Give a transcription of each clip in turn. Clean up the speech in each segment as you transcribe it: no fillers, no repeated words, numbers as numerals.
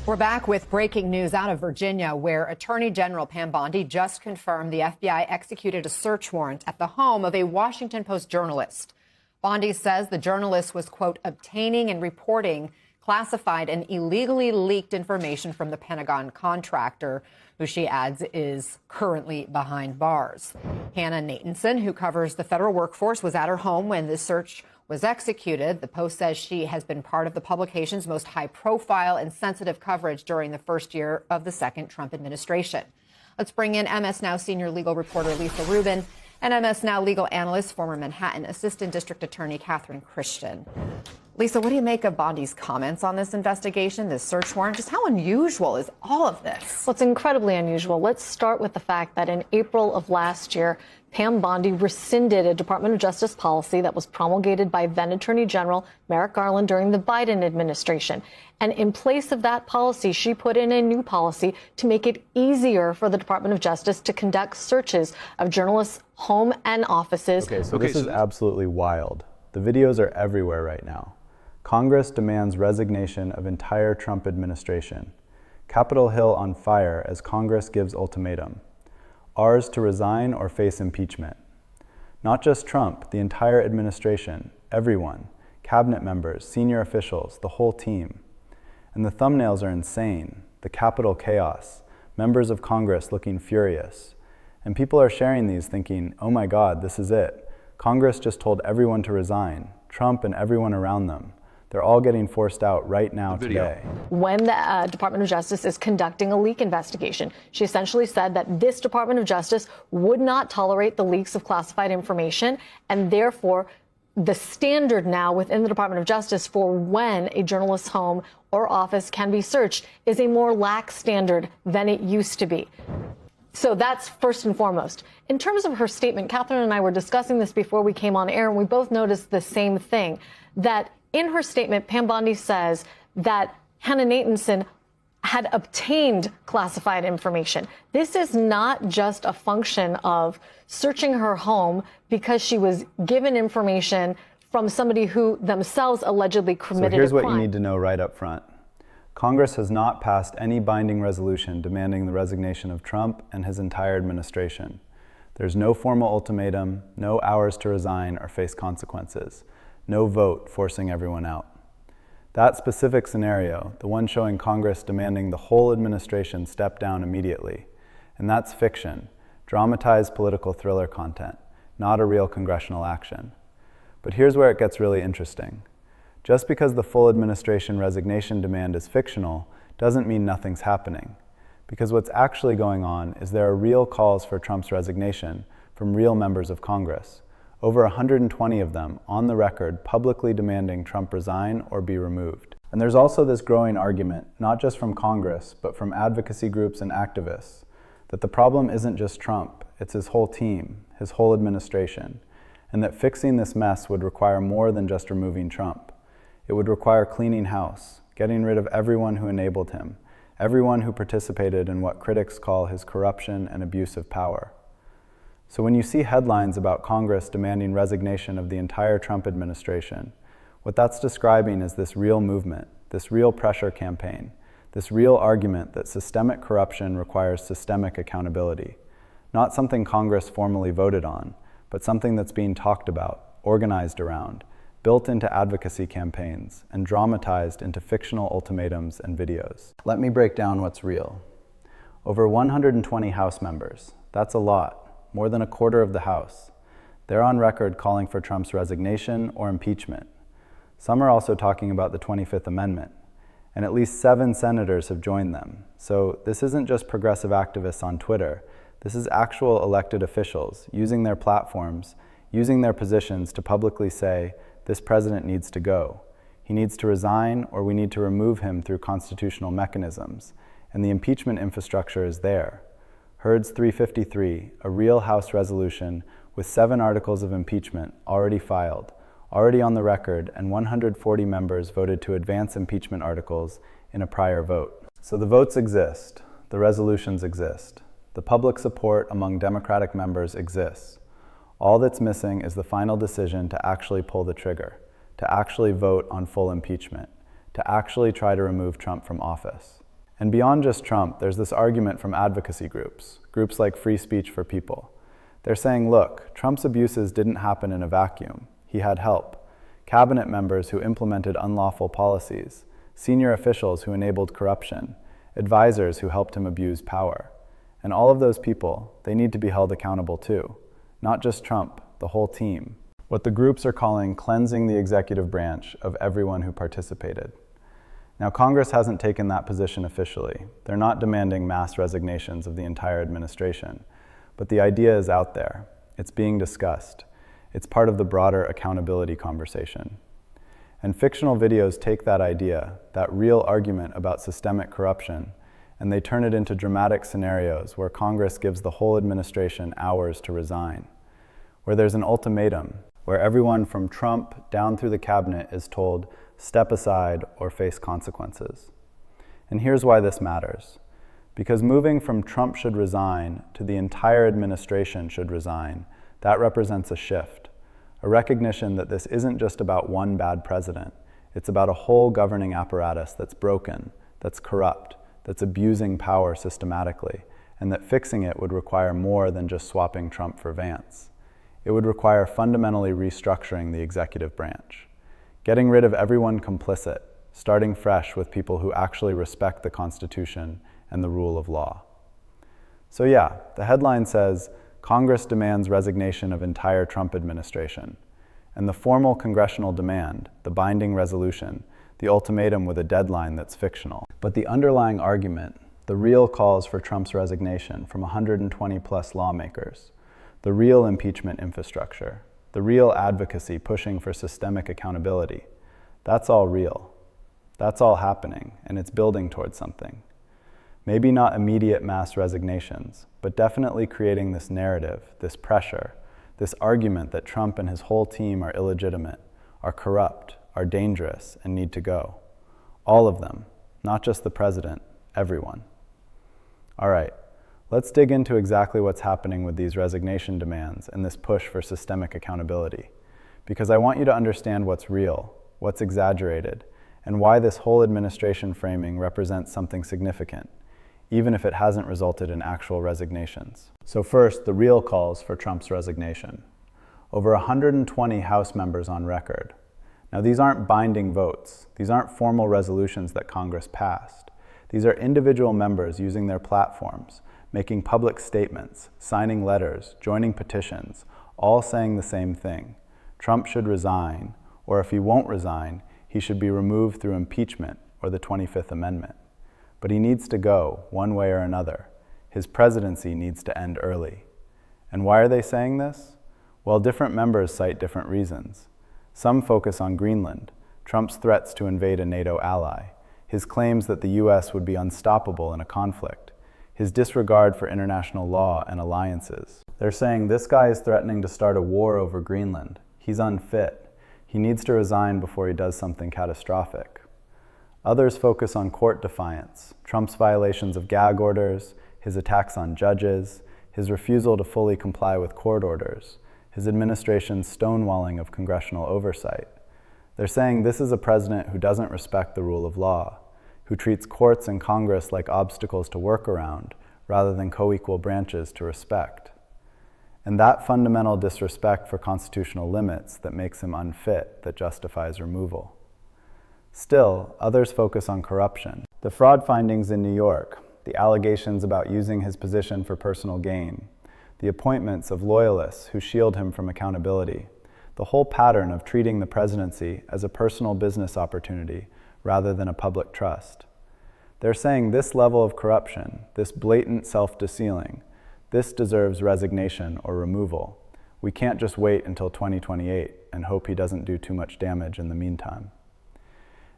We're back with breaking news out of Virginia, where Attorney General Pam Bondi just confirmed the FBI executed a search warrant at the home of a Washington Post journalist. Bondi says the journalist was, quote, obtaining and reporting classified and illegally leaked information from the Pentagon contractor, who she adds is currently behind bars. Hannah Natanson, who covers the federal workforce, was at her home when this search was executed. The Post says she has been part of the publication's most high-profile and sensitive coverage during the first year of the second Trump administration. Let's bring in MS Now senior legal reporter Lisa Rubin and MS Now legal analyst, former Manhattan Assistant District Attorney Catherine Christian. Lisa, what do you make of Bondi's comments on this investigation, this search warrant? Just how unusual is all of this? Well, it's incredibly unusual. Let's start with the fact that in April of last year, Pam Bondi rescinded a Department of Justice policy that was promulgated by then Attorney General Merrick Garland during the Biden administration. And in place of that policy, she put in a new policy to make it easier for the Department of Justice to conduct searches of journalists' home and offices. Okay, so this is absolutely wild. The videos are everywhere right now. Congress demands resignation of entire Trump administration. Capitol Hill on fire as Congress gives ultimatum. Ours to resign or face impeachment. Not just Trump, the entire administration, everyone, cabinet members, senior officials, the whole team. And the thumbnails are insane. The Capitol chaos, members of Congress looking furious. And people are sharing these thinking, oh my God, this is it. Congress just told everyone to resign, Trump and everyone around them. They're all getting forced out right now today. When the Department of Justice is conducting a leak investigation, she essentially said that this Department of Justice would not tolerate the leaks of classified information, and therefore the standard now within the Department of Justice for when a journalist's home or office can be searched is a more lax standard than it used to be. So that's first and foremost. In terms of her statement, Catherine and I were discussing this before we came on air, and we both noticed the same thing, that in her statement, Pam Bondi says that Hannah Natanson had obtained classified information. This is not just a function of searching her home because she was given information from somebody who themselves allegedly committed a crime. So here's what you need to know right up front. Congress has not passed any binding resolution demanding the resignation of Trump and his entire administration. There's no formal ultimatum, no hours to resign or face consequences. No vote forcing everyone out. That specific scenario, the one showing Congress demanding the whole administration step down immediately, and that's fiction, dramatized political thriller content, not a real congressional action. But here's where it gets really interesting. Just because the full administration resignation demand is fictional doesn't mean nothing's happening. Because what's actually going on is there are real calls for Trump's resignation from real members of Congress. Over 120 of them on the record publicly demanding Trump resign or be removed. And there's also this growing argument, not just from Congress, but from advocacy groups and activists, that the problem isn't just Trump, it's his whole team, his whole administration, and that fixing this mess would require more than just removing Trump. It would require cleaning house, getting rid of everyone who enabled him, everyone who participated in what critics call his corruption and abuse of power. So when you see headlines about Congress demanding resignation of the entire Trump administration, what that's describing is this real movement, this real pressure campaign, this real argument that systemic corruption requires systemic accountability. Not something Congress formally voted on, but something that's being talked about, organized around, built into advocacy campaigns, and dramatized into fictional ultimatums and videos. Let me break down what's real. Over 120 House members, that's a lot. More than a quarter of the House. They're on record calling for Trump's resignation or impeachment. Some are also talking about the 25th Amendment, and at least 7 senators have joined them. So this isn't just progressive activists on Twitter. This is actual elected officials using their platforms, using their positions to publicly say, this president needs to go. He needs to resign, or we need to remove him through constitutional mechanisms, and the impeachment infrastructure is there. Hurd's 353, a real House resolution with 7 articles of impeachment already filed, already on the record, and 140 members voted to advance impeachment articles in a prior vote. So the votes exist, the resolutions exist, the public support among Democratic members exists. All that's missing is the final decision to actually pull the trigger, to actually vote on full impeachment, to actually try to remove Trump from office. And beyond just Trump, there's this argument from advocacy groups like Free Speech for People. They're saying, look, Trump's abuses didn't happen in a vacuum. He had help. Cabinet members who implemented unlawful policies, senior officials who enabled corruption, advisors who helped him abuse power. And all of those people, they need to be held accountable too. Not just Trump, the whole team. What the groups are calling cleansing the executive branch of everyone who participated. Now, Congress hasn't taken that position officially. They're not demanding mass resignations of the entire administration. But the idea is out there. It's being discussed. It's part of the broader accountability conversation. And fictional videos take that idea, that real argument about systemic corruption, and they turn it into dramatic scenarios where Congress gives the whole administration hours to resign, where there's an ultimatum, where everyone from Trump down through the cabinet is told, step aside or face consequences. And here's why this matters. Because moving from Trump should resign to the entire administration should resign, that represents a shift, a recognition that this isn't just about one bad president. It's about a whole governing apparatus that's broken, that's corrupt, that's abusing power systematically, and that fixing it would require more than just swapping Trump for Vance. It would require fundamentally restructuring the executive branch. Getting rid of everyone complicit, starting fresh with people who actually respect the Constitution and the rule of law. So yeah, the headline says, Congress demands resignation of entire Trump administration. And the formal congressional demand, the binding resolution, the ultimatum with a deadline that's fictional. But the underlying argument, the real calls for Trump's resignation from 120 plus lawmakers, the real impeachment infrastructure, the real advocacy pushing for systemic accountability, that's all real. That's all happening, and it's building towards something. Maybe not immediate mass resignations, but definitely creating this narrative, this pressure, this argument that Trump and his whole team are illegitimate, are corrupt, are dangerous, and need to go. All of them, not just the president, everyone. All right. Let's dig into exactly what's happening with these resignation demands and this push for systemic accountability, because I want you to understand what's real, what's exaggerated, and why this whole administration framing represents something significant, even if it hasn't resulted in actual resignations. So first, the real calls for Trump's resignation. Over 120 House members on record. Now, these aren't binding votes. These aren't formal resolutions that Congress passed. These are individual members using their platforms, making public statements, signing letters, joining petitions, all saying the same thing. Trump should resign, or if he won't resign, he should be removed through impeachment or the 25th Amendment. But he needs to go, one way or another. His presidency needs to end early. And why are they saying this? Well, different members cite different reasons. Some focus on Greenland, Trump's threats to invade a NATO ally, his claims that the U.S. would be unstoppable in a conflict, his disregard for international law and alliances. They're saying this guy is threatening to start a war over Greenland. He's unfit. He needs to resign before he does something catastrophic. Others focus on court defiance, Trump's violations of gag orders, his attacks on judges, his refusal to fully comply with court orders, his administration's stonewalling of congressional oversight. They're saying this is a president who doesn't respect the rule of law, who treats courts and Congress like obstacles to work around rather than co-equal branches to respect. And that fundamental disrespect for constitutional limits that makes him unfit that justifies removal. Still, others focus on corruption. The fraud findings in New York, the allegations about using his position for personal gain, the appointments of loyalists who shield him from accountability, the whole pattern of treating the presidency as a personal business opportunity rather than a public trust. They're saying this level of corruption, this blatant self-desealing, this deserves resignation or removal. We can't just wait until 2028 and hope he doesn't do too much damage in the meantime.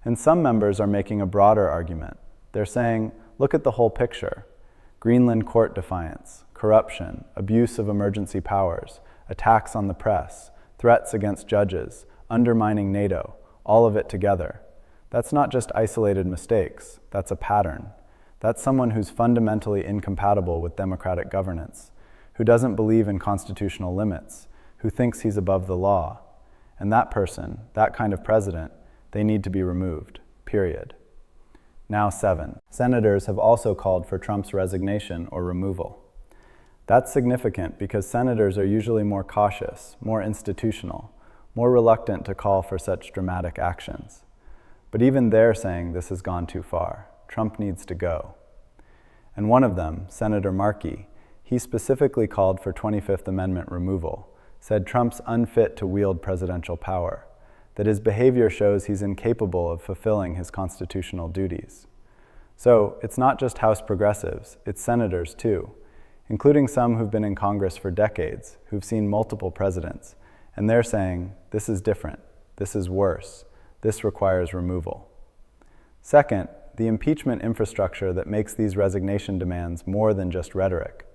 And some members are making a broader argument. They're saying, look at the whole picture. Greenland court defiance, corruption, abuse of emergency powers, attacks on the press, threats against judges, undermining NATO, all of it together. That's not just isolated mistakes, that's a pattern. That's someone who's fundamentally incompatible with democratic governance, who doesn't believe in constitutional limits, who thinks he's above the law. And that person, that kind of president, they need to be removed, period. now 7. Senators have also called for Trump's resignation or removal. That's significant because senators are usually more cautious, more institutional, more reluctant to call for such dramatic actions. But even they're saying this has gone too far. Trump needs to go. And one of them, Senator Markey, he specifically called for 25th Amendment removal, said Trump's unfit to wield presidential power, that his behavior shows he's incapable of fulfilling his constitutional duties. So it's not just House progressives, it's senators too, including some who've been in Congress for decades, who've seen multiple presidents, and they're saying, this is different, this is worse, this requires removal. Second, the impeachment infrastructure that makes these resignation demands more than just rhetoric,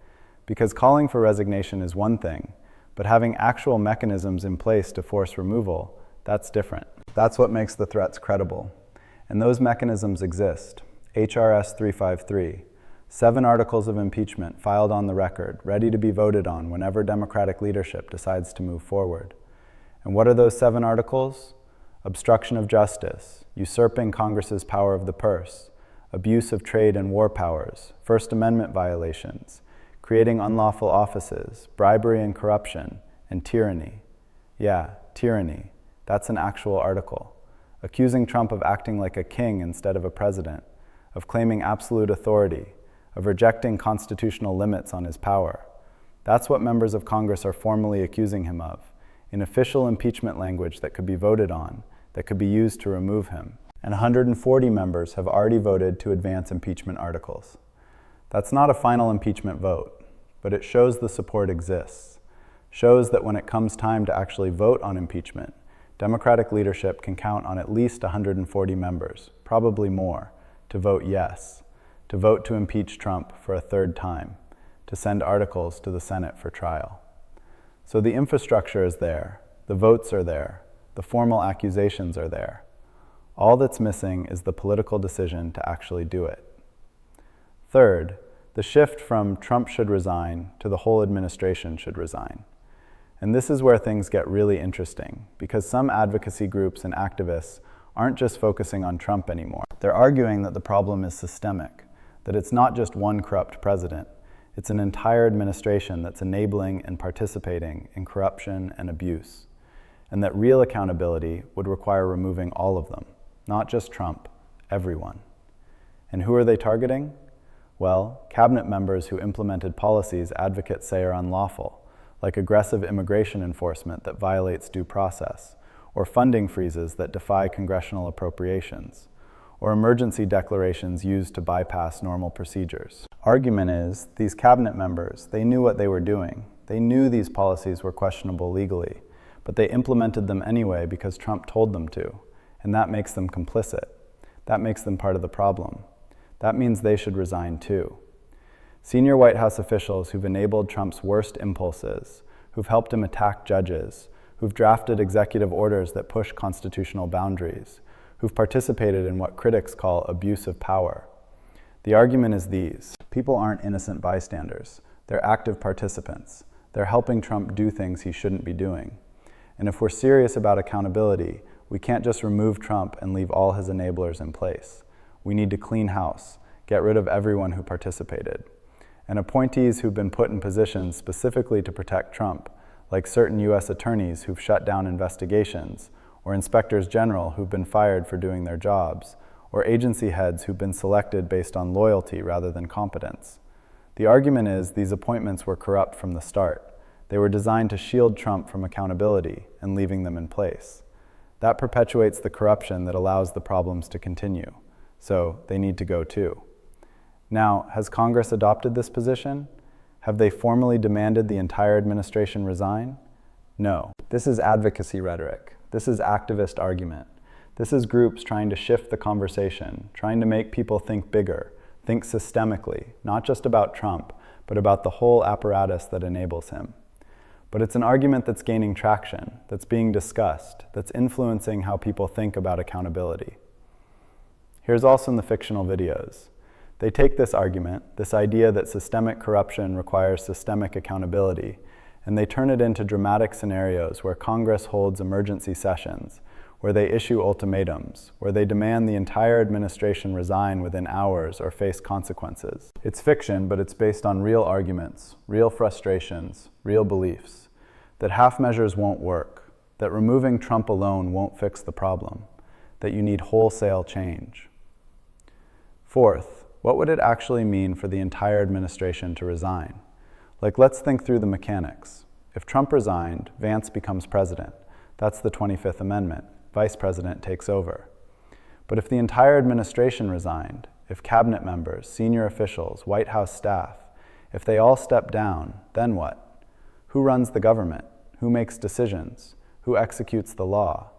because calling for resignation is one thing, but having actual mechanisms in place to force removal, that's different. That's what makes the threats credible. And those mechanisms exist. HRS 353, 7 articles of impeachment filed on the record, ready to be voted on whenever Democratic leadership decides to move forward. And what are those 7 articles? Obstruction of justice, usurping Congress's power of the purse, abuse of trade and war powers, First Amendment violations, creating unlawful offices, bribery and corruption, and tyranny. Yeah, tyranny. That's an actual article. Accusing Trump of acting like a king instead of a president, of claiming absolute authority, of rejecting constitutional limits on his power. That's what members of Congress are formally accusing him of, in official impeachment language that could be voted on, that could be used to remove him. And 140 members have already voted to advance impeachment articles. That's not a final impeachment vote, but it shows the support exists, shows that when it comes time to actually vote on impeachment, Democratic leadership can count on at least 140 members, probably more, to vote yes, to vote to impeach Trump for a 3rd time, to send articles to the Senate for trial. So the infrastructure is there, the votes are there, the formal accusations are there. All that's missing is the political decision to actually do it. Third, the shift from Trump should resign to the whole administration should resign. And this is where things get really interesting, because some advocacy groups and activists aren't just focusing on Trump anymore. They're arguing that the problem is systemic, that it's not just one corrupt president, it's an entire administration that's enabling and participating in corruption and abuse, and that real accountability would require removing all of them, not just Trump, everyone. And who are they targeting? Well, cabinet members who implemented policies advocates say are unlawful, like aggressive immigration enforcement that violates due process, or funding freezes that defy congressional appropriations, or emergency declarations used to bypass normal procedures. Argument is, these cabinet members, they knew what they were doing. They knew these policies were questionable legally, but they implemented them anyway because Trump told them to, and that makes them complicit. That makes them part of the problem. That means they should resign too. Senior White House officials who've enabled Trump's worst impulses, who've helped him attack judges, who've drafted executive orders that push constitutional boundaries, who've participated in what critics call abuse of power. The argument is these. People aren't innocent bystanders. They're active participants. They're helping Trump do things he shouldn't be doing. And if we're serious about accountability, we can't just remove Trump and leave all his enablers in place. We need to clean house, get rid of everyone who participated. And appointees who've been put in positions specifically to protect Trump, like certain U.S. attorneys who've shut down investigations, or inspectors general who've been fired for doing their jobs, or agency heads who've been selected based on loyalty rather than competence. The argument is these appointments were corrupt from the start. They were designed to shield Trump from accountability and leaving them in place. That perpetuates the corruption that allows the problems to continue. So they need to go too. Now, has Congress adopted this position? Have they formally demanded the entire administration resign? No. This is advocacy rhetoric. This is activist argument. This is groups trying to shift the conversation, trying to make people think bigger, think systemically, not just about Trump, but about the whole apparatus that enables him. But it's an argument that's gaining traction, that's being discussed, that's influencing how people think about accountability. Here's also in the fictional videos. They take this argument, this idea that systemic corruption requires systemic accountability, and they turn it into dramatic scenarios where Congress holds emergency sessions, where they issue ultimatums, where they demand the entire administration resign within hours or face consequences. It's fiction, but it's based on real arguments, real frustrations, real beliefs, that half measures won't work, that removing Trump alone won't fix the problem, that you need wholesale change. Fourth, what would it actually mean for the entire administration to resign? Like, let's think through the mechanics. If Trump resigned, Vance becomes president. That's the 25th Amendment. Vice president takes over. But if the entire administration resigned, if cabinet members, senior officials, White House staff, if they all step down, then what? Who runs the government? Who makes decisions? Who executes the law?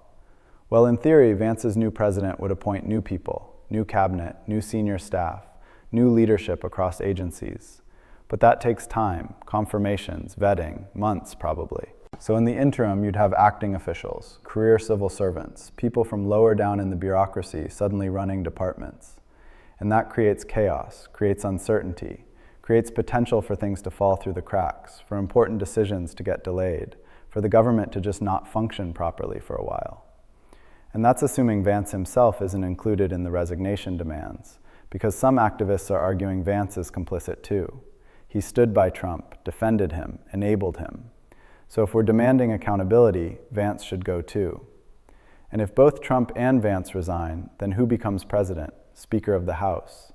Well, in theory, Vance's new president would appoint new people, new cabinet, new senior staff, new leadership across agencies. But that takes time, confirmations, vetting, months probably. So in the interim, you'd have acting officials, career civil servants, people from lower down in the bureaucracy suddenly running departments. And that creates chaos, creates uncertainty, creates potential for things to fall through the cracks, for important decisions to get delayed, for the government to just not function properly for a while. And that's assuming Vance himself isn't included in the resignation demands, because some activists are arguing Vance is complicit too. He stood by Trump, defended him, enabled him. So if we're demanding accountability, Vance should go too. And if both Trump and Vance resign, then who becomes president, Speaker of the House?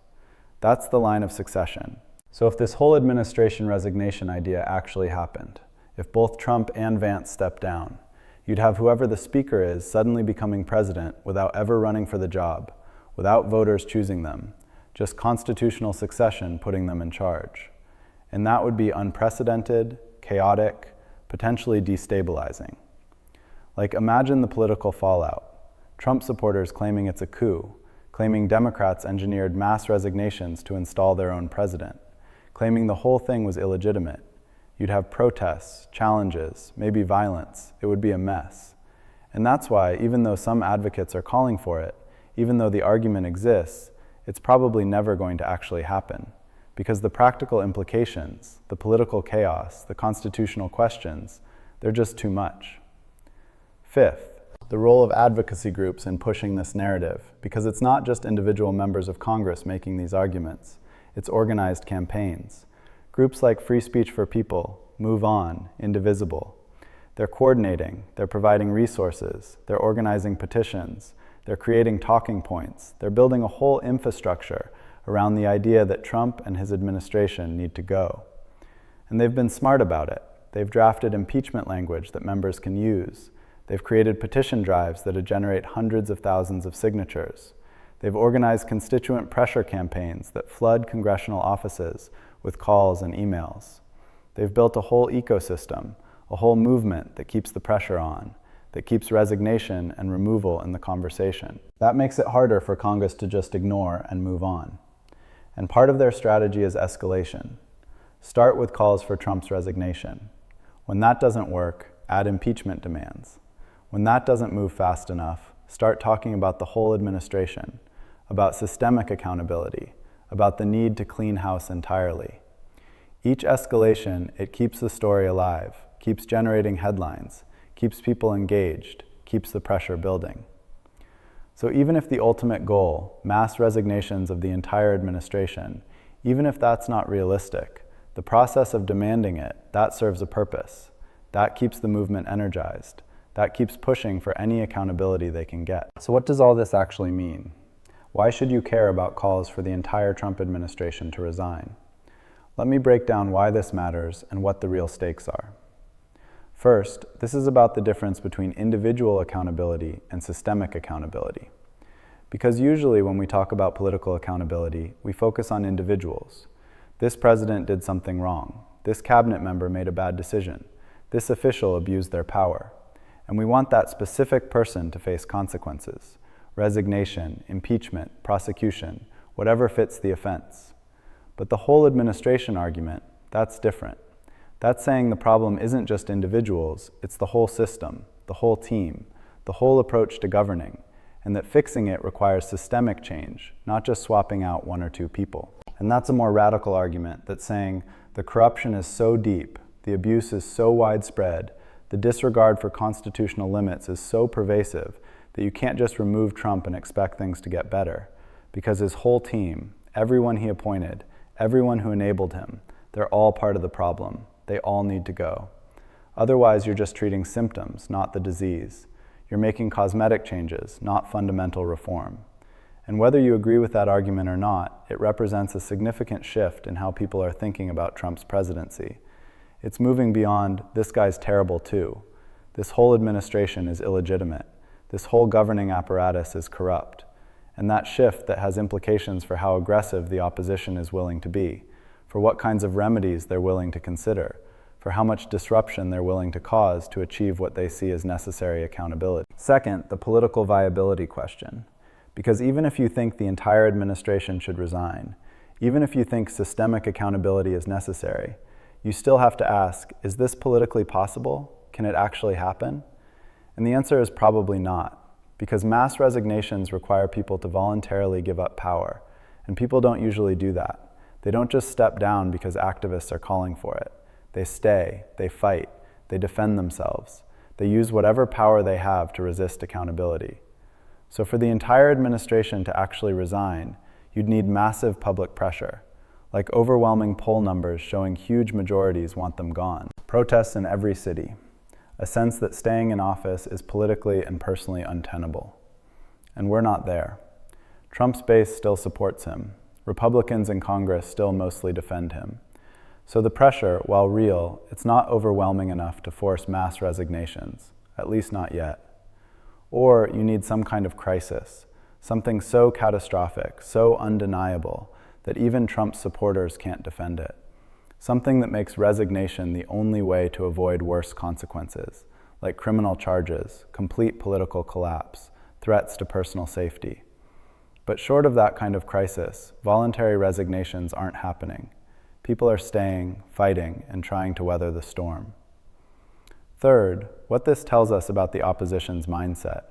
That's the line of succession. So if this whole administration resignation idea actually happened, if both Trump and Vance step down, you'd have whoever the Speaker is suddenly becoming president without ever running for the job, without voters choosing them, just constitutional succession putting them in charge. And that would be unprecedented, chaotic, potentially destabilizing. Like, imagine the political fallout. Trump supporters claiming it's a coup, claiming Democrats engineered mass resignations to install their own president, claiming the whole thing was illegitimate. You'd have protests, challenges, maybe violence. It would be a mess. And that's why, even though some advocates are calling for it, even though the argument exists, it's probably never going to actually happen. Because the practical implications, the political chaos, the constitutional questions, they're just too much. Fifth, the role of advocacy groups in pushing this narrative, because it's not just individual members of Congress making these arguments, it's organized campaigns. Groups like Free Speech for People, Move On, Indivisible. They're coordinating, they're providing resources, they're organizing petitions, they're creating talking points, they're building a whole infrastructure around the idea that Trump and his administration need to go. And they've been smart about it. They've drafted impeachment language that members can use. They've created petition drives that generate hundreds of thousands of signatures. They've organized constituent pressure campaigns that flood congressional offices with calls and emails. They've built a whole ecosystem, a whole movement that keeps the pressure on, that keeps resignation and removal in the conversation. That makes it harder for Congress to just ignore and move on. And part of their strategy is escalation. Start with calls for Trump's resignation. When that doesn't work, add impeachment demands. When that doesn't move fast enough, start talking about the whole administration, about systemic accountability, about the need to clean house entirely. Each escalation, it keeps the story alive, keeps generating headlines, keeps people engaged, keeps the pressure building. So even if the ultimate goal, mass resignations of the entire administration, even if that's not realistic, the process of demanding it, that serves a purpose. That keeps the movement energized. That keeps pushing for any accountability they can get. So what does all this actually mean? Why should you care about calls for the entire Trump administration to resign? Let me break down why this matters and what the real stakes are. First, this is about the difference between individual accountability and systemic accountability. Because usually when we talk about political accountability, we focus on individuals. This president did something wrong. This cabinet member made a bad decision. This official abused their power. And we want that specific person to face consequences: resignation, impeachment, prosecution, whatever fits the offense. But the whole administration argument, that's different. That's saying the problem isn't just individuals, it's the whole system, the whole team, the whole approach to governing, and that fixing it requires systemic change, not just swapping out one or two people. And that's a more radical argument that's saying the corruption is so deep, the abuse is so widespread, the disregard for constitutional limits is so pervasive that you can't just remove Trump and expect things to get better, because his whole team, everyone he appointed, everyone who enabled him, they're all part of the problem. They all need to go. Otherwise, you're just treating symptoms, not the disease. You're making cosmetic changes, not fundamental reform. And whether you agree with that argument or not, it represents a significant shift in how people are thinking about Trump's presidency. It's moving beyond, this guy's terrible too. This whole administration is illegitimate. This whole governing apparatus is corrupt. And that shift that has implications for how aggressive the opposition is willing to be, for what kinds of remedies they're willing to consider, for how much disruption they're willing to cause to achieve what they see as necessary accountability. Second, the political viability question. Because even if you think the entire administration should resign, even if you think systemic accountability is necessary, you still have to ask, is this politically possible? Can it actually happen? And the answer is probably not, because mass resignations require people to voluntarily give up power, and people don't usually do that. They don't just step down because activists are calling for it. They stay, they fight, they defend themselves. They use whatever power they have to resist accountability. So for the entire administration to actually resign, you'd need massive public pressure, like overwhelming poll numbers showing huge majorities want them gone. Protests in every city, a sense that staying in office is politically and personally untenable. And we're not there. Trump's base still supports him. Republicans in Congress still mostly defend him. So the pressure, while real, it's not overwhelming enough to force mass resignations, at least not yet. Or you need some kind of crisis, something so catastrophic, so undeniable, that even Trump's supporters can't defend it. Something that makes resignation the only way to avoid worse consequences, like criminal charges, complete political collapse, threats to personal safety. But short of that kind of crisis, voluntary resignations aren't happening. People are staying, fighting, and trying to weather the storm. Third, what this tells us about the opposition's mindset.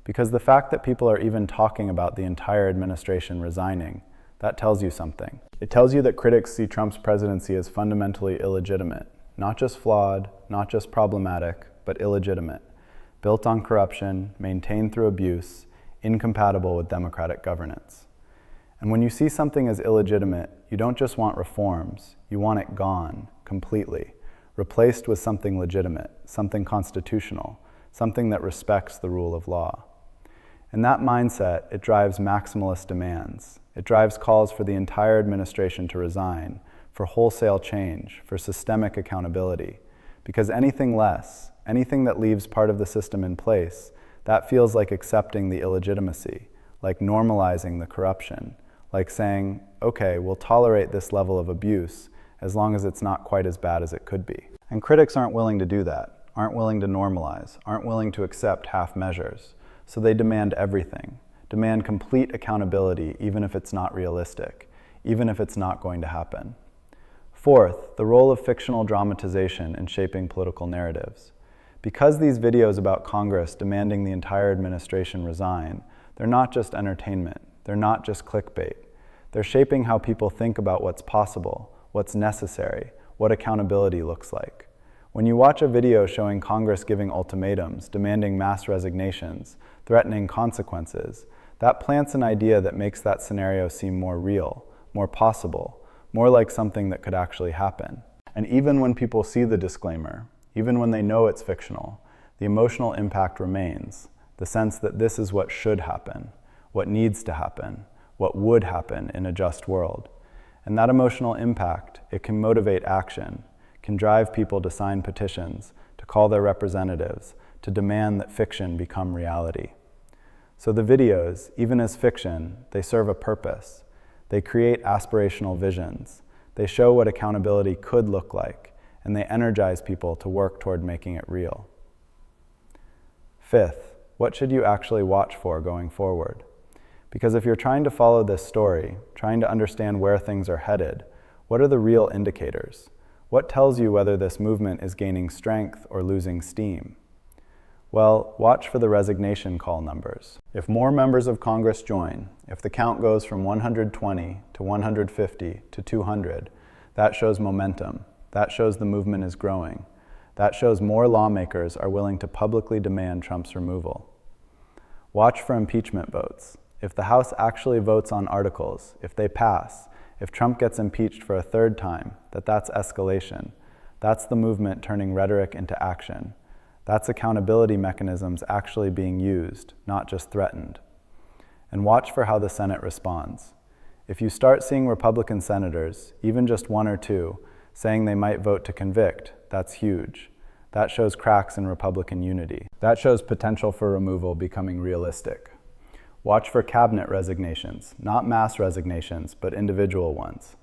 Because the fact that people are even talking about the entire administration resigning, that tells you something. It tells you that critics see Trump's presidency as fundamentally illegitimate, not just flawed, not just problematic, but illegitimate, built on corruption, maintained through abuse, incompatible with democratic governance. And when you see something as illegitimate, you don't just want reforms, you want it gone, completely, replaced with something legitimate, something constitutional, something that respects the rule of law. And that mindset, it drives maximalist demands. It drives calls for the entire administration to resign, for wholesale change, for systemic accountability. Because anything less, anything that leaves part of the system in place, that feels like accepting the illegitimacy, like normalizing the corruption, like saying, okay, we'll tolerate this level of abuse as long as it's not quite as bad as it could be. And critics aren't willing to do that, aren't willing to normalize, aren't willing to accept half measures. So they demand everything, demand complete accountability even if it's not realistic, even if it's not going to happen. Fourth, the role of fictional dramatization in shaping political narratives. Because these videos about Congress demanding the entire administration resign, they're not just entertainment, they're not just clickbait. They're shaping how people think about what's possible, what's necessary, what accountability looks like. When you watch a video showing Congress giving ultimatums, demanding mass resignations, threatening consequences, that plants an idea that makes that scenario seem more real, more possible, more like something that could actually happen. And even when people see the disclaimer, even when they know it's fictional, the emotional impact remains, the sense that this is what should happen, what needs to happen, what would happen in a just world. And that emotional impact, it can motivate action, can drive people to sign petitions, to call their representatives, to demand that fiction become reality. So the videos, even as fiction, they serve a purpose. They create aspirational visions. They show what accountability could look like, and they energize people to work toward making it real. Fifth, what should you actually watch for going forward? Because if you're trying to follow this story, trying to understand where things are headed, what are the real indicators? What tells you whether this movement is gaining strength or losing steam? Well, watch for the resignation call numbers. If more members of Congress join, if the count goes from 120 to 150 to 200, that shows momentum. That shows the movement is growing. That shows more lawmakers are willing to publicly demand Trump's removal. Watch for impeachment votes. If the House actually votes on articles, if they pass, if Trump gets impeached for a third time, that's escalation. That's the movement turning rhetoric into action. That's accountability mechanisms actually being used, not just threatened. And watch for how the Senate responds. If you start seeing Republican senators, even just one or two, saying they might vote to convict, that's huge. That shows cracks in Republican unity. That shows potential for removal becoming realistic. Watch for cabinet resignations, not mass resignations, but individual ones.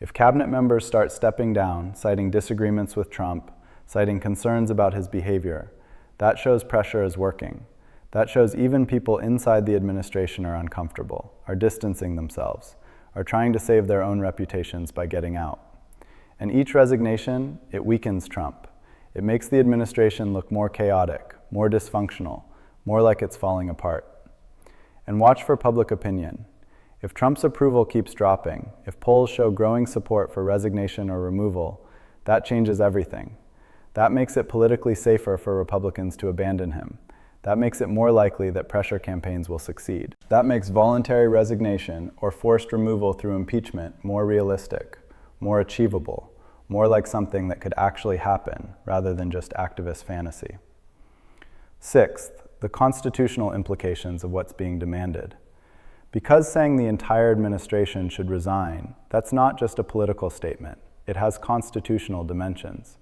If cabinet members start stepping down, citing disagreements with Trump, citing concerns about his behavior, that shows pressure is working. That shows even people inside the administration are uncomfortable, are distancing themselves, are trying to save their own reputations by getting out. And each resignation, it weakens Trump. It makes the administration look more chaotic, more dysfunctional, more like it's falling apart. And watch for public opinion. If Trump's approval keeps dropping, if polls show growing support for resignation or removal, that changes everything. That makes it politically safer for Republicans to abandon him. That makes it more likely that pressure campaigns will succeed. That makes voluntary resignation or forced removal through impeachment more realistic, more achievable, more like something that could actually happen rather than just activist fantasy. Sixth, the constitutional implications of what's being demanded. Because saying the entire administration should resign, that's not just a political statement. It has constitutional dimensions.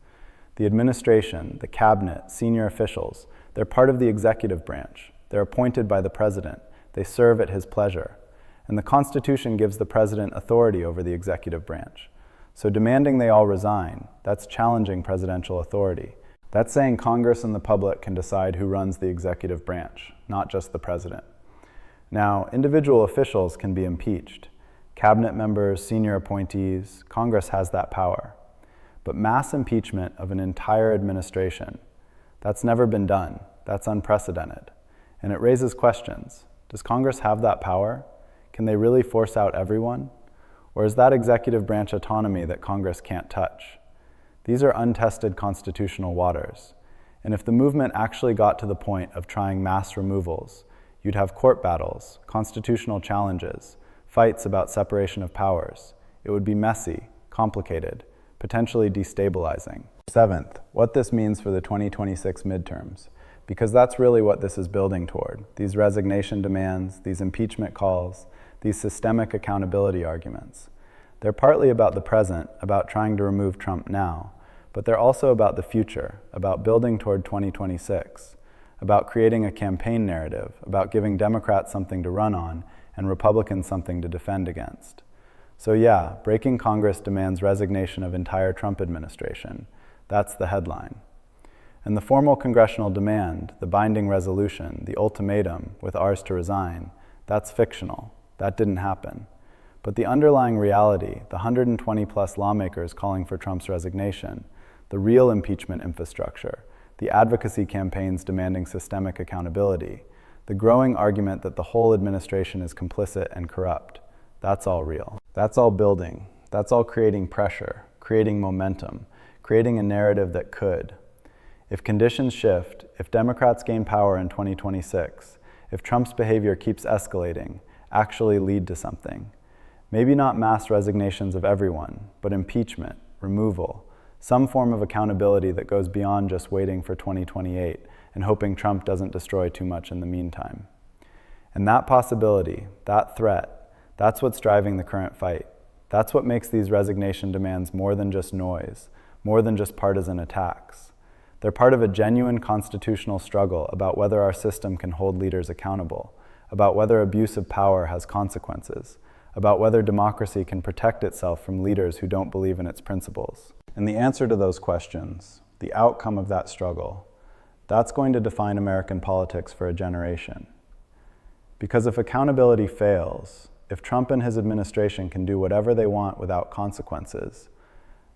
The administration, the cabinet, senior officials, they're part of the executive branch. They're appointed by the president. They serve at his pleasure. And the Constitution gives the president authority over the executive branch. So demanding they all resign, that's challenging presidential authority. That's saying Congress and the public can decide who runs the executive branch, not just the president. Now, individual officials can be impeached. Cabinet members, senior appointees, Congress has that power. But mass impeachment of an entire administration, that's never been done. That's unprecedented. And it raises questions. Does Congress have that power? Can they really force out everyone? Or is that executive branch autonomy that Congress can't touch? These are untested constitutional waters. And if the movement actually got to the point of trying mass removals, you'd have court battles, constitutional challenges, fights about separation of powers. It would be messy, complicated, potentially destabilizing. Seventh, what this means for the 2026 midterms, because that's really what this is building toward. These resignation demands, these impeachment calls, these systemic accountability arguments. They're partly about the present, about trying to remove Trump now, but they're also about the future, about building toward 2026, about creating a campaign narrative, about giving Democrats something to run on and Republicans something to defend against. So yeah, breaking Congress demands resignation of entire Trump administration. That's the headline. And the formal congressional demand, the binding resolution, the ultimatum with ours to resign, that's fictional. That didn't happen. But the underlying reality, the 120 plus lawmakers calling for Trump's resignation, the real impeachment infrastructure, the advocacy campaigns demanding systemic accountability, the growing argument that the whole administration is complicit and corrupt, that's all real. That's all building. That's all creating pressure, creating momentum, creating a narrative that could. If conditions shift, if Democrats gain power in 2026, if Trump's behavior keeps escalating, actually lead to something. Maybe not mass resignations of everyone, but impeachment, removal, some form of accountability that goes beyond just waiting for 2028 and hoping Trump doesn't destroy too much in the meantime. And that possibility, that threat, that's what's driving the current fight. That's what makes these resignation demands more than just noise, more than just partisan attacks. They're part of a genuine constitutional struggle about whether our system can hold leaders accountable, about whether abuse of power has consequences, about whether democracy can protect itself from leaders who don't believe in its principles. And the answer to those questions, the outcome of that struggle, that's going to define American politics for a generation. Because if accountability fails, if Trump and his administration can do whatever they want without consequences,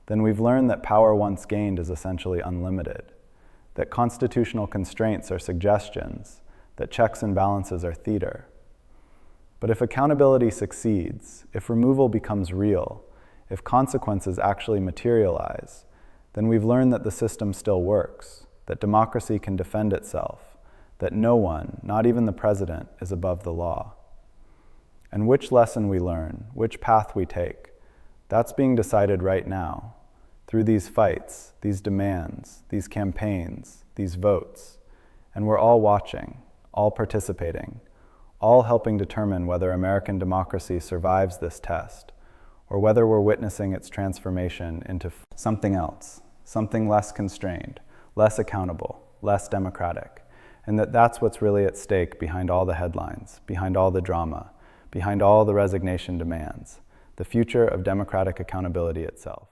then we've learned that power once gained is essentially unlimited, that constitutional constraints are suggestions, that checks and balances are theater. But if accountability succeeds, if removal becomes real, if consequences actually materialize, then we've learned that the system still works, that democracy can defend itself, that no one, not even the president, is above the law. And which lesson we learn, which path we take, that's being decided right now, through these fights, these demands, these campaigns, these votes. And we're all watching, all participating, all helping determine whether American democracy survives this test, or whether we're witnessing its transformation into something else, something less constrained, less accountable, less democratic, and that's what's really at stake behind all the headlines, behind all the drama, behind all the resignation demands, the future of democratic accountability itself.